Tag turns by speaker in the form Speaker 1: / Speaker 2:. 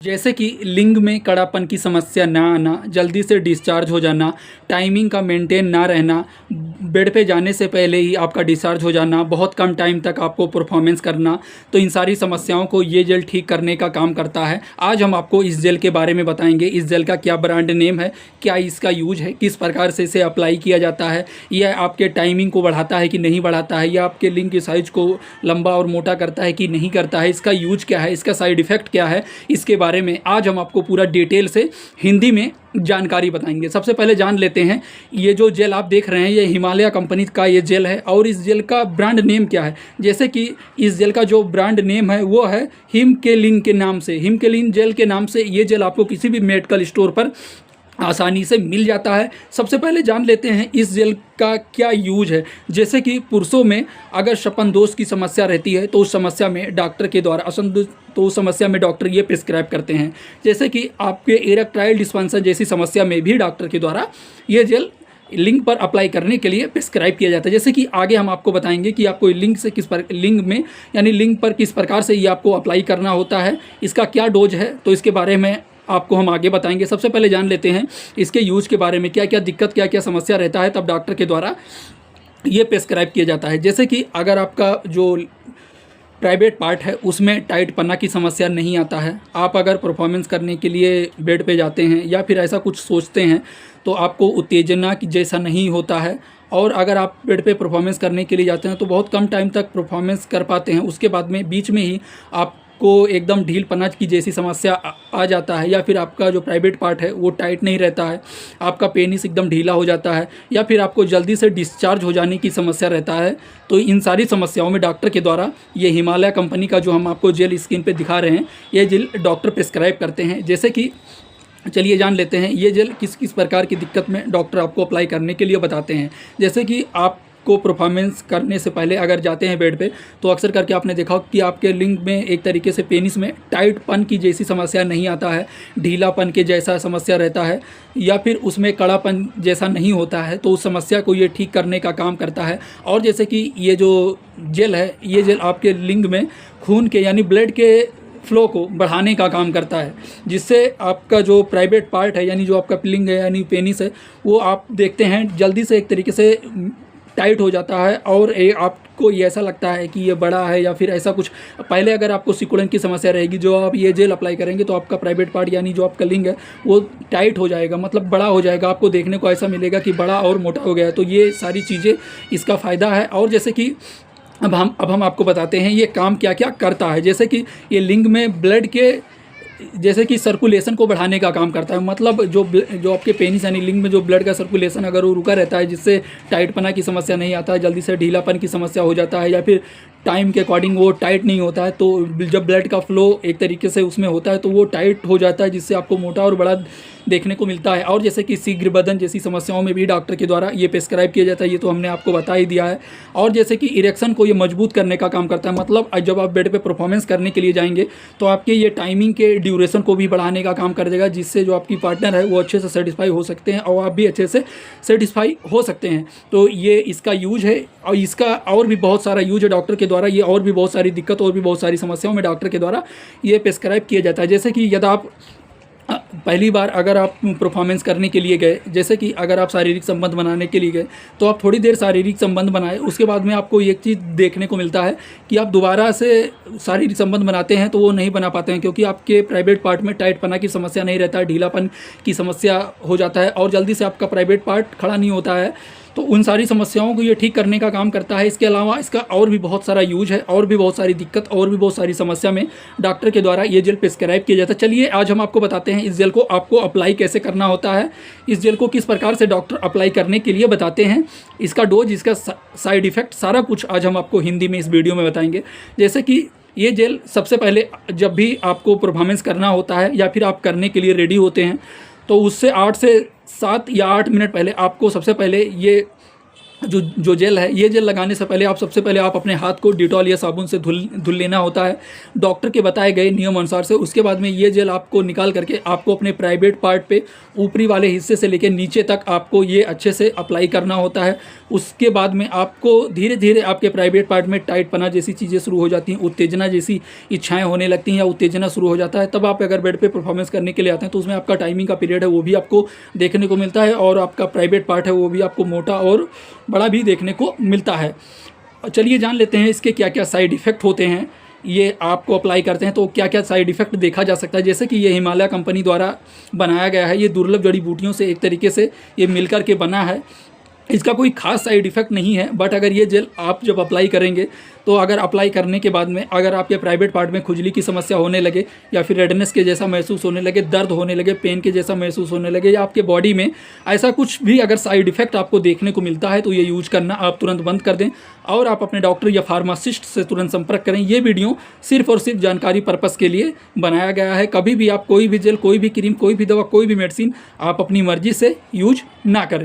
Speaker 1: जैसे कि लिंग में कड़ापन की समस्या ना आना, जल्दी से डिस्चार्ज हो जाना, टाइमिंग का मेंटेन ना रहना, बेड पे जाने से पहले ही आपका डिस्चार्ज हो जाना, बहुत कम टाइम तक आपको परफॉर्मेंस करना, तो इन सारी समस्याओं को ये जेल ठीक करने का काम करता है। आज हम आपको इस जेल के बारे में बताएंगे। इस जेल का क्या ब्रांड नेम है, क्या इसका यूज है, किस प्रकार से इसे अप्लाई किया जाता है, यह आपके टाइमिंग को बढ़ाता है कि नहीं बढ़ाता है, या आपके लिंग की साइज को लंबा और मोटा करता है कि नहीं करता है, इसका यूज क्या है, इसका साइड इफ़ेक्ट क्या है, इसके बारे में आज हम आपको पूरा डिटेल से हिंदी में जानकारी बताएंगे। सबसे पहले जान लेते हैं, ये जो जेल आप देख रहे हैं ये हिमालय कंपनी का ये जेल है और इस जेल का ब्रांड नेम क्या है। जैसे कि इस जेल का जो ब्रांड नेम है वो है हिमकेलिन के नाम से, हिमकेलिन जेल के नाम से ये जेल आपको किसी भी मेडिकल स्टोर पर आसानी से मिल जाता है। सबसे पहले जान लेते हैं इस जेल का क्या यूज है। जैसे कि पुरुषों में अगर शपनदोष की समस्या रहती है तो उस समस्या में डॉक्टर के द्वारा उस समस्या में डॉक्टर ये प्रिस्क्राइब करते हैं। जैसे कि आपके इरेक्टाइल डिस्फंक्शन जैसी समस्या में भी डॉक्टर के द्वारा ये जेल लिंग पर अप्लाई करने के लिए प्रिस्क्राइब किया जाता है। जैसे कि आगे हम आपको बताएंगे कि आपको लिंग में यानी लिंग पर किस प्रकार से ये आपको अप्लाई करना होता है, इसका क्या डोज है, तो इसके बारे में आपको हम आगे बताएंगे। सबसे पहले जान लेते हैं इसके यूज के बारे में, क्या क्या दिक्कत, क्या क्या समस्या रहता है, तब डॉक्टर के द्वारा ये प्रिस्क्राइब किया जाता है। जैसे कि अगर आपका जो प्राइवेट पार्ट है उसमें टाइट पन्ना की समस्या नहीं आता है, आप अगर परफॉर्मेंस करने के लिए बेड पे जाते हैं या फिर ऐसा कुछ सोचते हैं तो आपको उत्तेजना की जैसा नहीं होता है, और अगर आप बेड पे परफॉर्मेंस करने के लिए जाते हैं तो बहुत कम टाइम तक परफॉर्मेंस कर पाते हैं, उसके बाद में बीच में ही आपको एकदम ढील पन्ना की जैसी समस्या आ जाता है, या फिर आपका जो प्राइवेट पार्ट है वो टाइट नहीं रहता है, आपका पेनिस एकदम ढीला हो जाता है, या फिर आपको जल्दी से डिस्चार्ज हो जाने की समस्या रहता है। तो इन सारी समस्याओं में डॉक्टर के द्वारा ये हिमालय कंपनी का जो हम आपको जेल स्क्रीन पे दिखा रहे हैं ये जेल डॉक्टर प्रिस्क्राइब करते हैं। जैसे कि चलिए जान लेते हैं ये जेल किस किस प्रकार की दिक्कत में डॉक्टर आपको अप्लाई करने के लिए बताते हैं। जैसे कि आपको परफॉर्मेंस करने से पहले अगर जाते हैं बेड पे तो अक्सर करके आपने देखा कि आपके लिंग में एक तरीके से पेनिस में टाइटपन की जैसी समस्या नहीं आता है, ढीलापन के जैसा समस्या रहता है, या फिर उसमें कड़ापन जैसा नहीं होता है, तो उस समस्या को ये ठीक करने का काम करता है। और जैसे कि ये जो जेल है ये जेल आपके लिंग में खून के यानी ब्लड के फ्लो को बढ़ाने का काम करता है, जिससे आपका जो प्राइवेट पार्ट है यानी जो आपका लिंग है यानी पेनिस है वो आप देखते हैं जल्दी से एक तरीके से टाइट हो जाता है, और आपको ये ऐसा लगता है कि ये बड़ा है या फिर ऐसा कुछ। पहले अगर आपको सिकुड़न की समस्या रहेगी, जो आप ये जेल अप्लाई करेंगे तो आपका प्राइवेट पार्ट यानी जो आपका लिंग है वो टाइट हो जाएगा, मतलब बड़ा हो जाएगा, आपको देखने को ऐसा मिलेगा कि बड़ा और मोटा हो गया है। तो ये सारी चीज़ें इसका फ़ायदा है। और जैसे कि अब हम आपको बताते हैं ये काम क्या क्या करता है। जैसे कि ये लिंग में ब्लड के जैसे कि सर्कुलेशन को बढ़ाने का काम करता है, मतलब जो आपके पेनिस यानी लिंग में जो ब्लड का सर्कुलेशन अगर वो रुका रहता है जिससे टाइटपना की समस्या नहीं आता है, जल्दी से ढीलापन की समस्या हो जाता है, या फिर टाइम के अकॉर्डिंग वो टाइट नहीं होता है, तो जब ब्लड का फ्लो एक तरीके से उसमें होता है तो वो टाइट हो जाता है, जिससे आपको मोटा और बड़ा देखने को मिलता है। और जैसे कि शीघ्र बदन जैसी समस्याओं में भी डॉक्टर के द्वारा ये प्रिस्क्राइब किया जाता है, ये तो हमने आपको बता ही दिया है। और जैसे कि इरेक्शन को ये मजबूत करने का काम करता है, मतलब जब आप बेड पे परफॉर्मेंस करने के लिए जाएंगे तो आपके ये टाइमिंग के ड्यूरेशन को भी बढ़ाने का काम कर देगा, जिससे जो आपकी पार्टनर है वो अच्छे से सेटिस्फाई हो सकते हैं और आप भी अच्छे से सेटिस्फाई हो सकते हैं। तो ये इसका यूज है, और इसका और भी बहुत सारा यूज है डॉक्टर के द्वारा, ये और भी बहुत सारी दिक्कत और भी बहुत सारी समस्याओं में डॉक्टर के द्वारा ये प्रिस्क्राइब किया जाता है। जैसे कि यदि आप पहली बार अगर आप परफॉर्मेंस करने के लिए गए, जैसे कि अगर आप शारीरिक संबंध बनाने के लिए गए तो आप थोड़ी देर शारीरिक संबंध बनाए, उसके बाद में आपको एक चीज़ देखने को मिलता है कि आप दोबारा से शारीरिक संबंध बनाते हैं तो वो नहीं बना पाते हैं, क्योंकि आपके प्राइवेट पार्ट में टाइटपना की समस्या नहीं रहता है, ढीलापन की समस्या हो जाता है और जल्दी से आपका प्राइवेट पार्ट खड़ा नहीं होता है। तो उन सारी समस्याओं को ये ठीक करने का काम करता है। इसके अलावा इसका और भी बहुत सारा यूज है, और भी बहुत सारी दिक्कत और भी बहुत सारी समस्या में डॉक्टर के द्वारा ये जेल प्रिस्क्राइब किया जाता है। चलिए आज हम आपको बताते हैं इस जेल को आपको अप्लाई कैसे करना होता है, इस जेल को किस प्रकार से डॉक्टर अप्लाई करने के लिए बताते हैं, इसका डोज, इसका साइड इफ़ेक्ट, सारा कुछ आज हम आपको हिंदी में इस वीडियो में बताएंगे। जैसे कि ये जेल सबसे पहले जब भी आपको परफॉर्मेंस करना होता है या फिर आप करने के लिए रेडी होते हैं तो उससे 8 से 7 या 8 मिनट पहले आपको सबसे पहले ये जो जेल है, ये जेल लगाने से पहले सबसे पहले आप अपने हाथ को डिटॉल या साबुन से धुल लेना होता है डॉक्टर के बताए गए नियम अनुसार से। उसके बाद में ये जेल आपको निकाल करके आपको अपने प्राइवेट पार्ट पे ऊपरी वाले हिस्से से लेकर नीचे तक आपको ये अच्छे से अप्लाई करना होता है। उसके बाद में आपको धीरे धीरे आपके प्राइवेट पार्ट में टाइट पना जैसी चीज़ें शुरू हो जाती हैं, उत्तेजना जैसी इच्छाएँ होने लगती हैं या उत्तेजना शुरू हो जाता है। तब आप अगर बेड पर परफॉर्मेंस करने के लिए आते हैं तो उसमें आपका टाइमिंग का पीरियड है वो भी आपको देखने को मिलता है, और आपका प्राइवेट पार्ट है वो भी आपको मोटा और बड़ा भी देखने को मिलता है। चलिए जान लेते हैं इसके क्या क्या साइड इफ़ेक्ट होते हैं। ये आपको अप्लाई करते हैं तो क्या क्या साइड इफ़ेक्ट देखा जा सकता है। जैसे कि ये हिमालय कंपनी द्वारा बनाया गया है, ये दुर्लभ जड़ी बूटियों से एक तरीके से ये मिलकर के बना है। इसका कोई खास साइड इफ़ेक्ट नहीं है, बट अगर ये जेल आप जब अप्लाई करेंगे तो अगर अप्लाई करने के बाद में अगर आपके प्राइवेट पार्ट में खुजली की समस्या होने लगे या फिर रेडनेस के जैसा महसूस होने लगे, दर्द होने लगे, पेन के जैसा महसूस होने लगे, या आपके बॉडी में ऐसा कुछ भी अगर साइड इफ़ेक्ट आपको देखने को मिलता है तो ये यूज करना आप तुरंत बंद कर दें और आप अपने डॉक्टर या फार्मासिस्ट से तुरंत संपर्क करें। ये वीडियो सिर्फ और सिर्फ जानकारी पर्पज़ के लिए बनाया गया है। कभी भी आप कोई भी जेल, कोई भी क्रीम, कोई भी दवा, कोई भी मेडिसिन आप अपनी मर्जी से यूज ना करें।